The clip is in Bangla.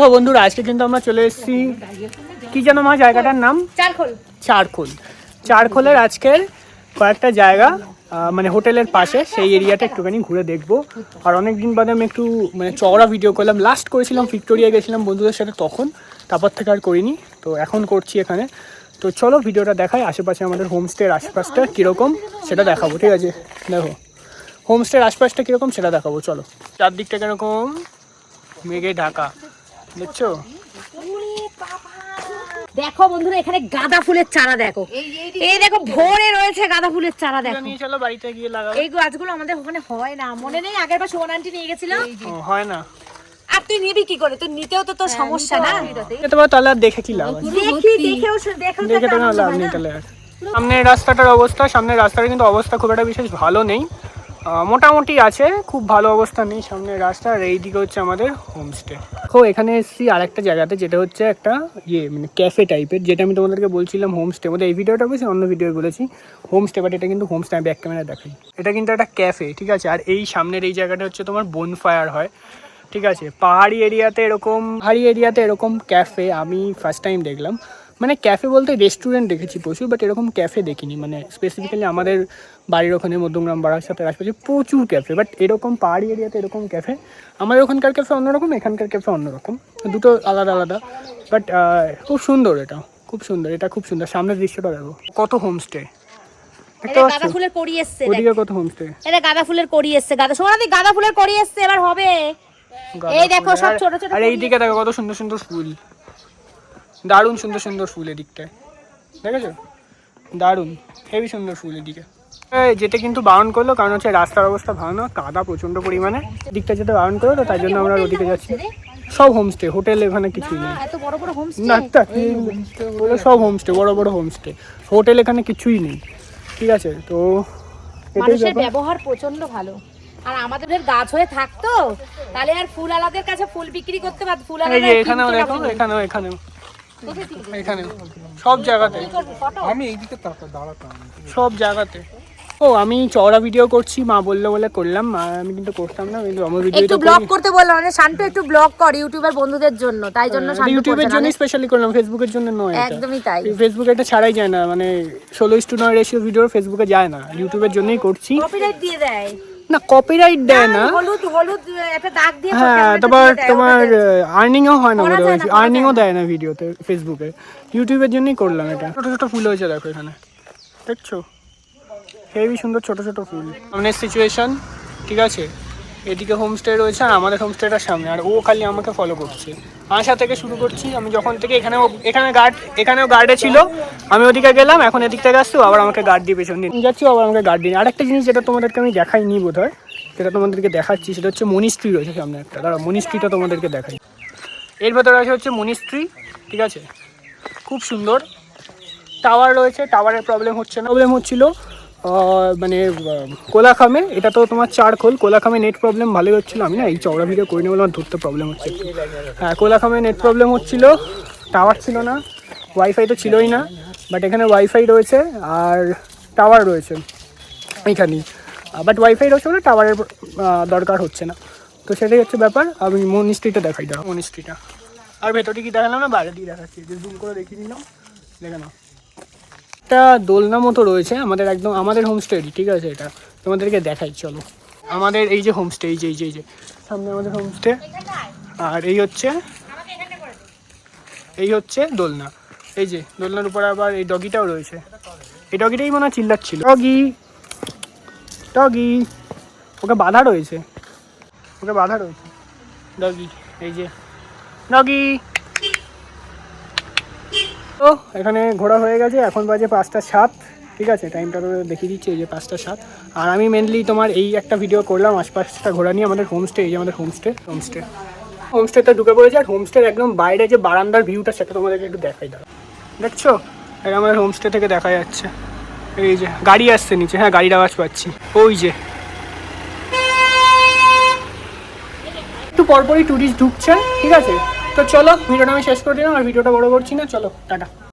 তো বন্ধুরা আজকে কিন্তু আমরা চলে এসেছি কি যেন মা জায়গাটার নাম চারখোলের আজকের কয়েকটা জায়গা মানে হোটেলের পাশে সেই এরিয়াটা একটুখানি ঘুরে দেখবো। আর অনেক দিন বাদে আমি একটু মানে চওড়া ভিডিও করলাম। লাস্ট করেছিলাম ভিক্টোরিয়া গেছিলাম বন্ধুদের সাথে, তখন তারপর থেকে আর করিনি, তো এখন করছি এখানে। তো চলো ভিডিওটা দেখাই, আশেপাশে আমাদের হোমস্টের আশপাশটা কীরকম সেটা দেখাবো। ঠিক আছে, দেখো হোমস্টের আশপাশটা কীরকম সেটা দেখাবো। চলো, চারদিকটা কীরকম মেঘে ঢাকা দেখছো। দেখো বন্ধুরা এখানে গাঁদা ফুলের চারা দেখো, এই দেখো ভরে রয়েছে গাঁদা ফুলের চারা দেখো। নিয়ে চলো বাড়িতে গিয়ে লাগাবো। এই গাছগুলো আমাদের ওখানে হয় না, মনে নেই আগের বার সোহান আন্টি নিয়ে গেছিল। হয় না, আর তুই নিবি কি করে? তুই নিতেও তো তোর সমস্যা না। তোমার তাহলে আর দেখে কি লাভ আছে? দেখে তো না লাভ নেই তাহলে আর। সামনের রাস্তাটার অবস্থা, সামনের রাস্তার কিন্তু অবস্থা খুব একটা বিশেষ ভালো নেই, মোটামুটি আছে, খুব ভালো অবস্থা নেই সামনের রাস্তা। আর এইদিকে হচ্ছে আমাদের হোমস্টে। এখানে এসেছি আর একটা জায়গাতে, যেটা হচ্ছে একটা মানে ক্যাফে টাইপের, যেটা আমি তোমাদেরকে বলছিলাম হোমস্টে মধ্যে। এই ভিডিওটা বলছি, অন্য ভিডিও বলেছি হোমস্টে, বাট এটা কিন্তু হোমস্টে। আমি ব্যাক ক্যামেরা দেখাই, এটা কিন্তু একটা ক্যাফে, ঠিক আছে। আর এই সামনের এই জায়গাটা হচ্ছে তোমার বনফায়ার হয়, ঠিক আছে। পাহাড়ি এরিয়াতে এরকম ক্যাফে আমি ফার্স্ট টাইম দেখলাম। মানে ক্যাফে বলতে রেস্টুরেন্ট দেখেছি প্রচুর, বাট এরকম ক্যাফে দেখিনি। মানে স্পেসিফিক্যালি আমাদের বাড়ির ওখানে মধ্যমগ্রাম বারাসাতের আশপাশে প্রচুর ক্যাফে, বাট এরকম পাহাড়ি এরিয়াতে এরকম ক্যাফে, আমাদের ওখানকার ক্যাফে অন্যরকম, এখানকার ক্যাফে অন্যরকম, দুটো আলাদা আলাদা। বাট খুব সুন্দর, এটা খুব সুন্দর, এটা খুব সুন্দর। সামনের দৃশ্যটা দেখো, কত হোমস্টে গাঁদা ফুলের কড়ি এসছে, ওদিকে কত হোমস্টে। এটা গাঁদা ফুলের কড়ি এসছে, গাঁদা ফুলের কড়ি এসছে, এবার হবে। এই দেখো সব ছোট ছোট। আর এইদিকে দেখো কত সুন্দর সুন্দর ফুল, দারুণ সুন্দর সুন্দর ফুল এদিকটায়, দেখেছো? দারুণ হেভি সুন্দর ফুল এদিকে। যেতে কিন্তু বারণ করলো, কারণ হচ্ছে রাস্তার অবস্থা ভালো না, কাদা প্রচণ্ড পরিমাণে। দিকটা যেতে বারণ করলো, তো তাই জন্য আমরা ওদিকে যাচ্ছি। সব হোমস্টে, হোটেল এখানে কিছুই নেই। এত বড় বড় হোমস্টে না, সব হোমস্টে, বড় বড় হোমস্টে, হোটেল এখানে কিছুই নেই, ঠিক আছে। তো মানুষের ব্যবহার প্রচন্ড ভালো। আর আমাদের গাছ হয়ে থাকতো তাহলে আর ফুল আলাদের কাছে ফুল বিক্রি করতে পারত। ফুল আলাদা এখানেও দেখো, এখানেও সব জায়গাতে। আমি এইদিকে দাঁড়াতাম সব জায়গাতে। আমি চওড়া ভিডিও করছি, মা বললো বলে করলাম, আমি কিন্তু করতাম না, কিন্তু আমার ভিডিও একটু ব্লগ করতে বললাম, মানে শান্তু একটু ব্লগ কর ইউটিউবের বন্ধুদের জন্য, তাই জন্য শান্তু ইউটিউবের জন্য স্পেশালি করলাম, ফেসবুকের জন্য নয়। একদমই তাই, ফেসবুকে এটা ছাড়াই যায় না, মানে 16:9 রেশিও ভিডিও ফেসবুকে যায় না, ইউটিউবের জন্যই করছি। কপিরাইট দিয়ে দেয় না, কপিরাইট দেয় না, হলুদ হলুদ একটা দাগ দিয়ে। হ্যাঁ, তোমার আর্নিংও হয় না, বলে আর্নিংও দেয় না ভিডিওতে ফেসবুকে। ইউটিউবের জন্যই করলাম এটা। ছোট ছোট ফুল হয়েছে দেখো এখানে, দেখছো? হেভি সুন্দর ছোট ছোট ফুল। সামনের সিচুয়েশন, ঠিক আছে। এদিকে হোমস্টে রয়েছে আর আমাদের হোমস্টেটার সামনে, আর ও খালি আমাকে ফলো করছে। আশা থেকে শুরু করছি আমি, যখন থেকে এখানেও গার্ডে ছিল, আমি ওদিকে গেলাম, এখন এদিক থেকে আসছি, আবার আমাকে গার্ড দিয়ে পেছন দিয়ে যাচ্ছি, আবার আমাকে গার্ড দিয়ে। আরেকটা জিনিস যেটা তোমাদেরকে আমি দেখাইনি বোধ হয়, যেটা তোমাদেরকে দেখাচ্ছি, সেটা হচ্ছে মনিস্ট্রি রয়েছে সামনে একটা। দাঁড়া, মনিস্ট্রিটা তোমাদেরকে দেখাই। এর ভেতরে আছে হচ্ছে মনিস্ট্রি, ঠিক আছে, খুব সুন্দর। টাওয়ার রয়েছে, টাওয়ারের প্রবলেম হচ্ছিল মানে কোলাখামে। এটা তো তোমার চারখোল, কোলাখামে নেট প্রবলেম ভালোই হচ্ছিলো। আমি না এই চওড়া ভিডিও করি না বলে আমার ধরতে প্রবলেম হচ্ছে। হ্যাঁ, কোলাখামে নেট প্রবলেম হচ্ছিলো, টাওয়ার ছিল না, ওয়াইফাই তো ছিলই না, বাট এখানে ওয়াইফাই রয়েছে আর টাওয়ার রয়েছে এখানেই। বাট ওয়াইফাই রয়েছে বলে টাওয়ারের দরকার হচ্ছে না, তো সেটাই হচ্ছে ব্যাপার। আমি মনিস্ট্রিটা দেখাই, দাও মনিস্ট্রিটা। আর ভেতরে কি দেখালাম না, বাইরে দিয়ে দেখাচ্ছি, জুম করে দেখিয়ে দিলাম, দেখে নাও। একটা দোলনা মতো রয়েছে আমাদের, একদম আমাদের হোমস্টে, ঠিক আছে। এটা তোমাদেরকে দেখাই, চলো। আমাদের এই যে হোমস্টে, এই যে সামনে আমাদের হোমস্টে, আর এই হচ্ছে দোলনা। এই যে দোলনার উপরে আবার এই ডগিটাও রয়েছে। এই ডগিটাই মনে হয় চিল্লাচ্ছিল, ডগি ওকে বাধা রয়েছে ডগি, এই যে ডগি। তো এখানে ঘোরা হয়ে গেছে, এখন বাজে 5:07, ঠিক আছে। টাইমটা তো দেখিয়ে দিচ্ছি, এই যে 5:07। আর আমি মেনলি তোমার এই একটা ভিডিও করলাম আশপাশটা ঘোরা নিয়ে। আমাদের হোমস্টে, এই যে আমাদের হোমস্টেতে ঢুকে পড়েছে। আর হোমস্টের একদম বাইরে যে বারান্দার ভিউটা, সেটা তোমাদেরকে একটু দেখাই দাও, দেখছো? এটা আমাদের হোমস্টে থেকে দেখা যাচ্ছে। এই যে গাড়ি আসছে নিচে, হ্যাঁ গাড়ির আওয়াজ পাচ্ছি, ওই যে একটু পরপরই টুরিস্ট ঢুকছে, ঠিক আছে। তো চলো ভিডিওটা আমি শেষ করে দিলাম, আর ভিডিওটা বড় করছি না, চলো টাটা।